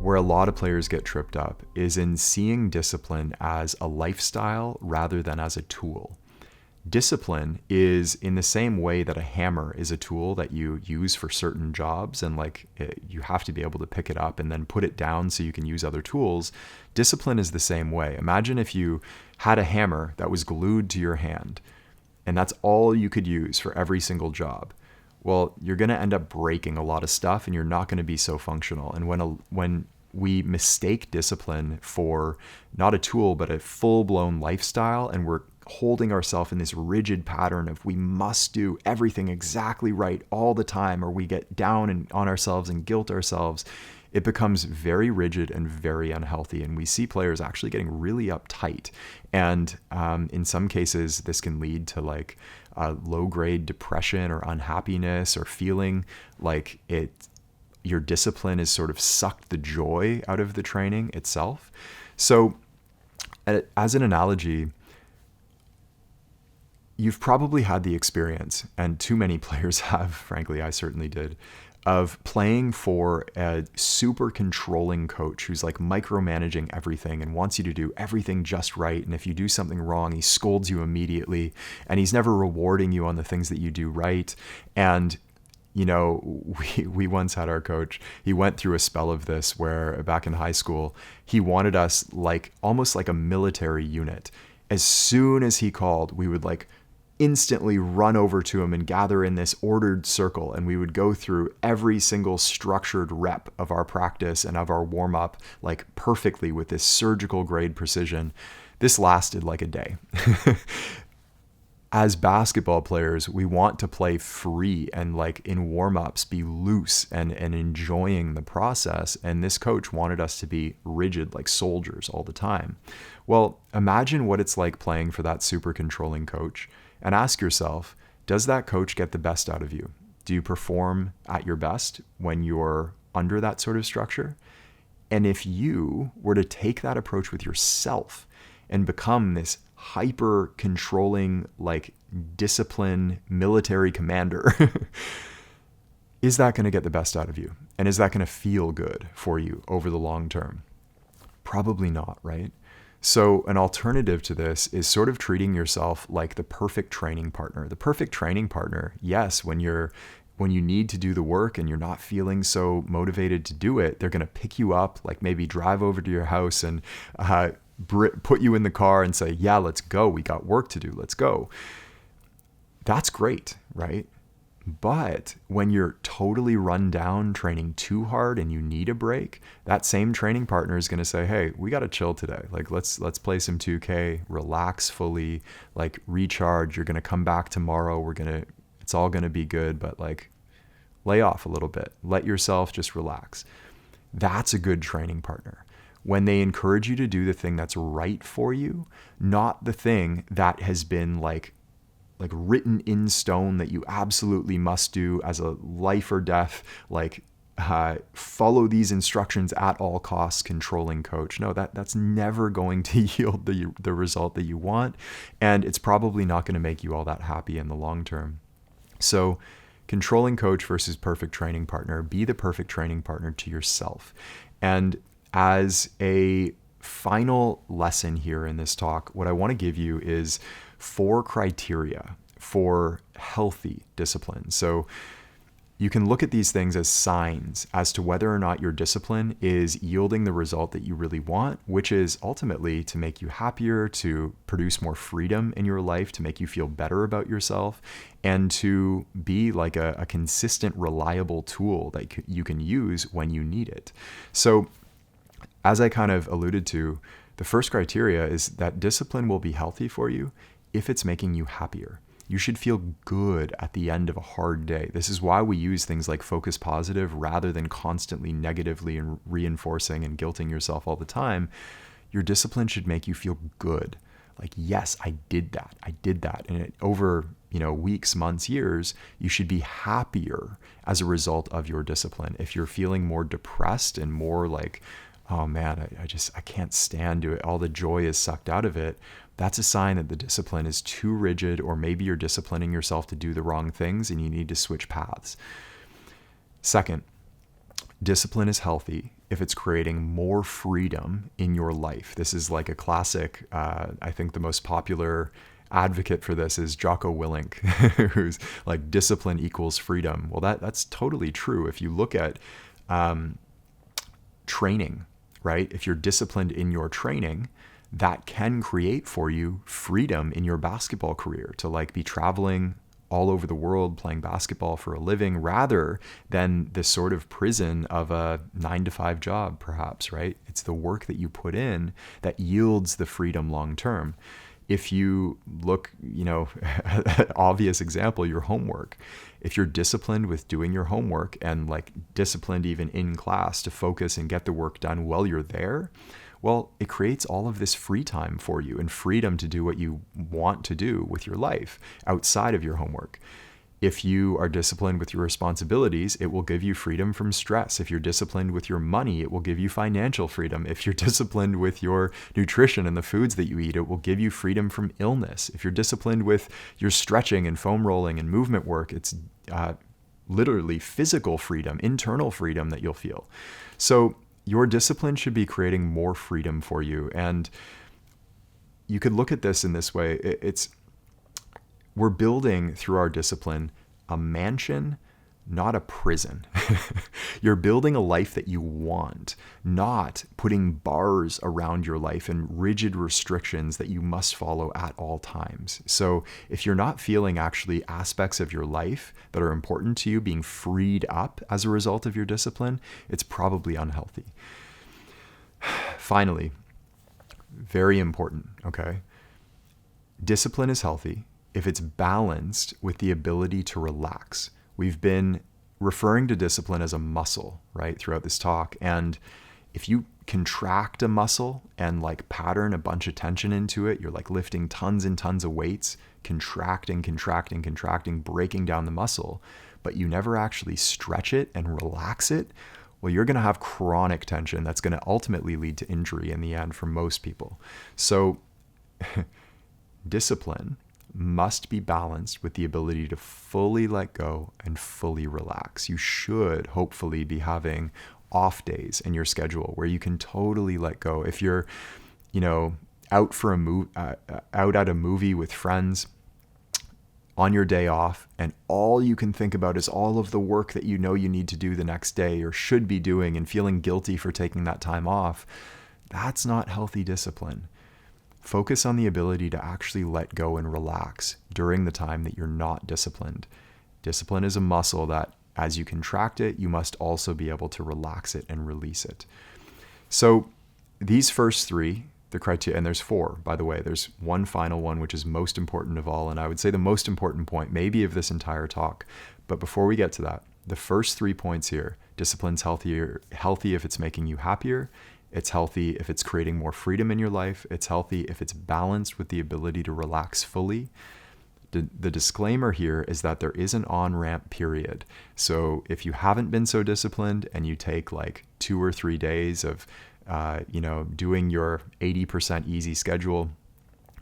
where a lot of players get tripped up is in seeing discipline as a lifestyle rather than as a tool. Discipline is in the same way that a hammer is a tool that you use for certain jobs, and you have to be able to pick it up and then put it down so you can use other tools. Discipline is the same way. Imagine if you had a hammer that was glued to your hand and that's all you could use for every single job. Well, you're going to end up breaking a lot of stuff and you're not going to be so functional. And when we mistake discipline for not a tool, but a full-blown lifestyle, and we're holding ourselves in this rigid pattern of we must do everything exactly right all the time, or we get down on ourselves and guilt ourselves, it becomes very rigid and very unhealthy. And we see players actually getting really uptight. And in some cases, this can lead to low-grade depression or unhappiness, or feeling like your discipline has sort of sucked the joy out of the training itself. So as an analogy, you've probably had the experience, and too many players have, frankly, I certainly did, of playing for a super controlling coach who's like micromanaging everything and wants you to do everything just right. And if you do something wrong, he scolds you immediately, and he's never rewarding you on the things that you do right. And we once had our coach, he went through a spell of this where back in high school, he wanted us almost like a military unit. As soon as he called, we would instantly run over to him and gather in this ordered circle, and we would go through every single structured rep of our practice and of our warm-up perfectly with this surgical grade precision. This lasted a day. As basketball players, we want to play free and in warm-ups be loose and enjoying the process. And this coach wanted us to be rigid like soldiers all the time. Well, imagine what it's like playing for that super controlling coach, and ask yourself, does that coach get the best out of you? Do you perform at your best when you're under that sort of structure? And if you were to take that approach with yourself and become this hyper controlling, discipline military commander, is that going to get the best out of you? And is that going to feel good for you over the long term? Probably not, right? So an alternative to this is sort of treating yourself like the perfect training partner. The perfect training partner, yes, when you need to do the work and you're not feeling so motivated to do it, they're going to pick you up, maybe drive over to your house and put you in the car and say, yeah, let's go. We got work to do. Let's go. That's great, right? But when you're totally run down training too hard and you need a break, that same training partner is going to say, hey, we got to chill today. Let's play some 2K, relax fully, recharge. You're going to come back tomorrow. It's all going to be good, but lay off a little bit. Let yourself just relax. That's a good training partner. When they encourage you to do the thing that's right for you, not the thing that has been written in stone that you absolutely must do as a life or death, follow these instructions at all costs controlling coach. No, that's never going to yield the result that you want. And it's probably not going to make you all that happy in the long term. So controlling coach versus perfect training partner, be the perfect training partner to yourself. And as a final lesson here in this talk, what I want to give you is 4 criteria for healthy discipline. So you can look at these things as signs as to whether or not your discipline is yielding the result that you really want, which is ultimately to make you happier, to produce more freedom in your life, to make you feel better about yourself, and to be a consistent, reliable tool that you can use when you need it. So as I kind of alluded to, the first criteria is that discipline will be healthy for you if it's making you happier. You should feel good at the end of a hard day. This is why we use things like focus positive rather than constantly negatively and reinforcing and guilting yourself all the time. Your discipline should make you feel good. Yes, I did that. And over weeks, months, years, you should be happier as a result of your discipline. If you're feeling more depressed and more oh man, I can't stand to it, all the joy is sucked out of it, that's a sign that the discipline is too rigid, or maybe you're disciplining yourself to do the wrong things and you need to switch paths. Second, Discipline is healthy if it's creating more freedom in your life. This is like a classic, I think the most popular advocate for this is Jocko Willink, who's like discipline equals freedom. Well, that's totally true. If you look at training, right? If you're disciplined in your training, that can create for you freedom in your basketball career to like be traveling all over the world playing basketball for a living rather than this sort of prison of a 9-to-5 job, perhaps, right? It's the work that you put in that yields the freedom long term. If you look, obvious example, your homework. If you're disciplined with doing your homework and like disciplined even in class to focus and get the work done while you're there, well, it creates all of this free time for you and freedom to do what you want to do with your life outside of your homework. If you are disciplined with your responsibilities, it will give you freedom from stress. If you're disciplined with your money, it will give you financial freedom. If you're disciplined with your nutrition and the foods that you eat, it will give you freedom from illness. If you're disciplined with your stretching and foam rolling and movement work, it's literally physical freedom, internal freedom that you'll feel. So your discipline should be creating more freedom for you. And you could look at this in this way. We're building through our discipline a mansion, not a prison. You're building a life that you want, not putting bars around your life and rigid restrictions that you must follow at all times. So if you're not feeling actually aspects of your life that are important to you being freed up as a result of your discipline, it's probably unhealthy. Finally, very important, okay? Discipline is healthy if it's balanced with the ability to relax. We've been referring to discipline as a muscle, right, throughout this talk. And if you contract a muscle and like pattern a bunch of tension into it, you're like lifting tons and tons of weights, contracting, breaking down the muscle, but you never actually stretch it and relax it, well, you're going to have chronic tension that's going to ultimately lead to injury in the end for most people. So discipline must be balanced with the ability to fully let go and fully relax. You should hopefully be having off days in your schedule where you can totally let go. If you're, out at a movie with friends on your day off and all you can think about is all of the work that you know you need to do the next day or should be doing and feeling guilty for taking that time off, that's not healthy discipline. Focus on the ability to actually let go and relax during the time that you're not disciplined. Discipline is a muscle that as you contract it, you must also be able to relax it and release it. So these first three, the criteria, and there's four, by the way, there's one final one, which is most important of all. And I would say the most important point, maybe of this entire talk. But before we get to that, the first 3 points here, discipline's healthy if it's making you happier. It's healthy if it's creating more freedom in your life. It's healthy if it's balanced with the ability to relax fully. The disclaimer here is that there is an on-ramp period. So if you haven't been so disciplined and you take like 2 or 3 days of, doing your 80% easy schedule,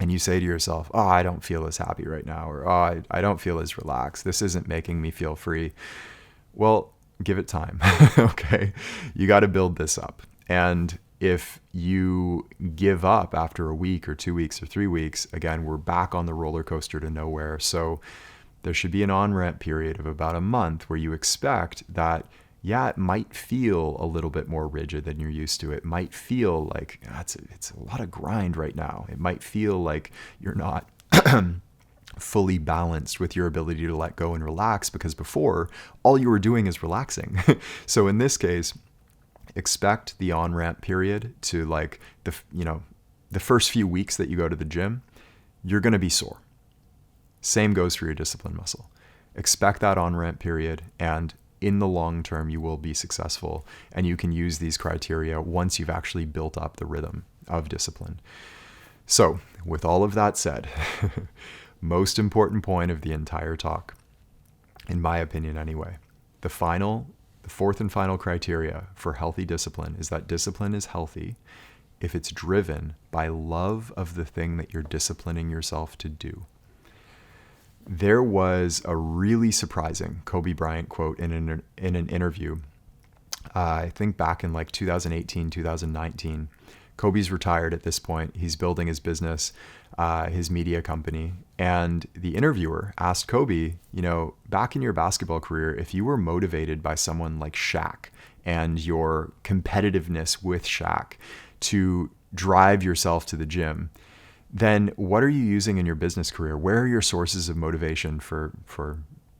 and you say to yourself, oh, I don't feel as happy right now, or oh, I don't feel as relaxed. This isn't making me feel free. Well, give it time, okay? You got to build this up. And if you give up after a week or 2 weeks or 3 weeks, again, we're back on the roller coaster to nowhere. So there should be an on-ramp period of about a month where you expect that, yeah, it might feel a little bit more rigid than you're used to. It might feel like it's a lot of grind right now. It might feel like you're not fully balanced with your ability to let go and relax because before, all you were doing is relaxing. So in this case, expect the on-ramp period to like the first few weeks that you go to the gym, you're going to be sore. Same goes for your discipline muscle. Expect that on-ramp period, and in the long term, you will be successful, and you can use these criteria once you've actually built up the rhythm of discipline. So with all of that said, most important point of the entire talk, in my opinion anyway, the fourth and final criteria for healthy discipline is that discipline is healthy if it's driven by love of the thing that you're disciplining yourself to do. There was a really surprising Kobe Bryant quote in an interview I think back in like 2018, 2019, Kobe's retired at this point. He's building his business, his media company. And the interviewer asked Kobe, back in your basketball career, if you were motivated by someone like Shaq and your competitiveness with Shaq to drive yourself to the gym, then what are you using in your business career? Where are your sources of motivation for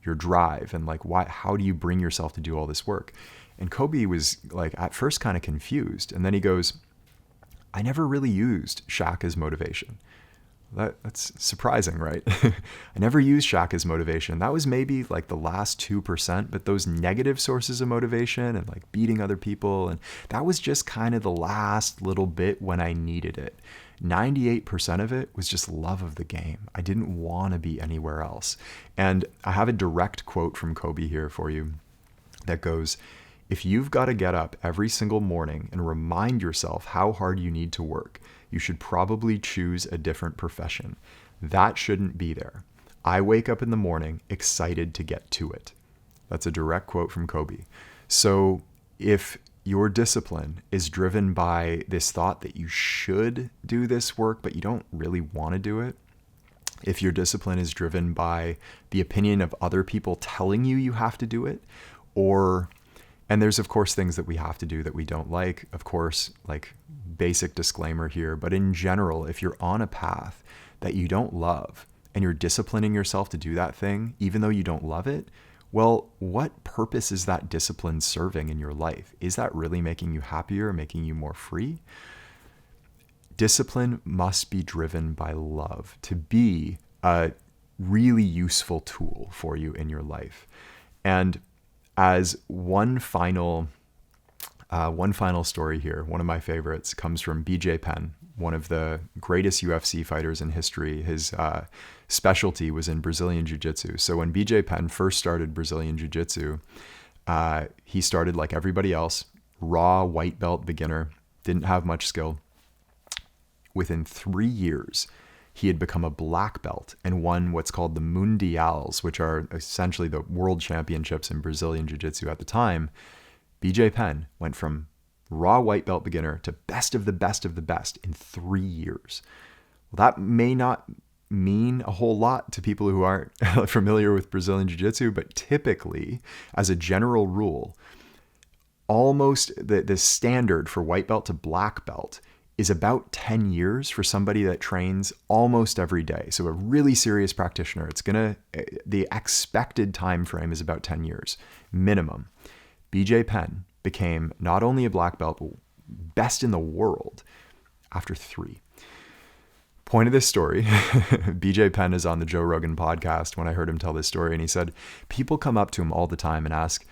your drive? And like, how do you bring yourself to do all this work? And Kobe was like at first kind of confused. And then he goes, I never really used Shaq as motivation. That's surprising, right? I never used Shaq as motivation. That was maybe like the last 2%, but those negative sources of motivation and like beating other people, and that was just kind of the last little bit when I needed it. 98% of it was just love of the game. I didn't want to be anywhere else. And I have a direct quote from Kobe here for you that goes, if you've got to get up every single morning and remind yourself how hard you need to work, you should probably choose a different profession. That shouldn't be there. I wake up in the morning excited to get to it. That's a direct quote from Kobe. So if your discipline is driven by this thought that you should do this work, but you don't really want to do it, if your discipline is driven by the opinion of other people telling you have to do it, and there's of course things that we have to do that we don't like, of course, like basic disclaimer here, but in general, if you're on a path that you don't love and you're disciplining yourself to do that thing, even though you don't love it, well, what purpose is that discipline serving in your life? Is that really making you happier, making you more free? Discipline must be driven by love to be a really useful tool for you in your life. And as one final story here, one of my favorites comes from BJ Penn, one of the greatest UFC fighters in history. His specialty was in Brazilian Jiu-Jitsu. So when BJ Penn first started Brazilian Jiu-Jitsu, he started like everybody else, raw white belt beginner, didn't have much skill. Within 3 years, he had become a black belt and won what's called the Mundials, which are essentially the world championships in Brazilian Jiu-Jitsu at the time. BJ Penn went from raw white belt beginner to best of the best of the best in 3 years. Well, that may not mean a whole lot to people who aren't familiar with Brazilian Jiu-Jitsu, but typically, as a general rule, almost the standard for white belt to black belt is about 10 years for somebody that trains almost every day. So a really serious practitioner, the expected time frame is about 10 years minimum. BJ Penn became not only a black belt, but best in the world after 3. Point of this story, BJ Penn is on the Joe Rogan podcast when I heard him tell this story, and he said people come up to him all the time and ask,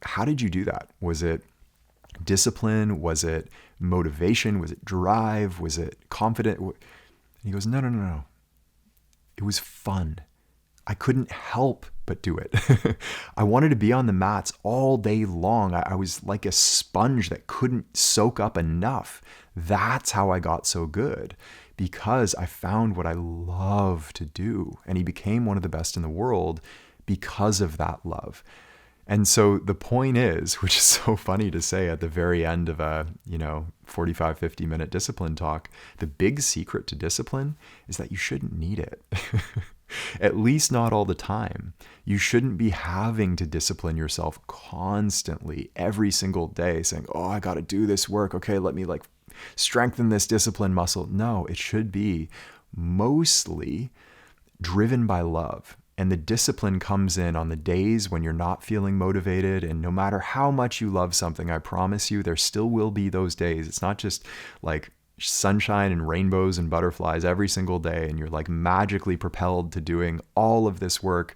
how did you do that? Was it discipline? Was it motivation? Was it drive? Was it confident? And he goes, no. It was fun. I couldn't help but do it. I wanted to be on the mats all day long. I was like a sponge that couldn't soak up enough. That's how I got so good, because I found what I love to do. And he became one of the best in the world because of that love. And so the point is, which is so funny to say at the very end of a, 45, 50 minute discipline talk, the big secret to discipline is that you shouldn't need it. At least not all the time. You shouldn't be having to discipline yourself constantly every single day saying, oh, I got to do this work. Okay, let me strengthen this discipline muscle. No, it should be mostly driven by love. And the discipline comes in on the days when you're not feeling motivated. And no matter how much you love something, I promise you, there still will be those days. It's not just like sunshine and rainbows and butterflies every single day, and you're like magically propelled to doing all of this work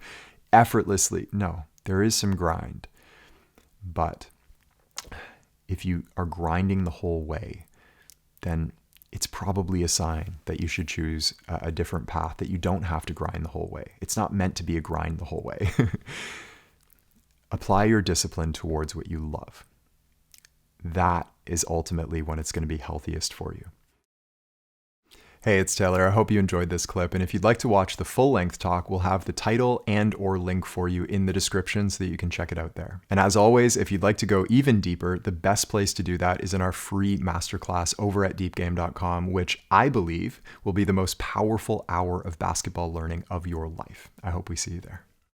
effortlessly. No, there is some grind. But if you are grinding the whole way, then it's probably a sign that you should choose a different path, that you don't have to grind the whole way. It's not meant to be a grind the whole way. Apply your discipline towards what you love. That is ultimately when it's going to be healthiest for you. Hey, it's Taylor. I hope you enjoyed this clip. And if you'd like to watch the full-length talk, we'll have the title and or link for you in the description so that you can check it out there. And as always, if you'd like to go even deeper, the best place to do that is in our free masterclass over at deepgame.com, which I believe will be the most powerful hour of basketball learning of your life. I hope we see you there.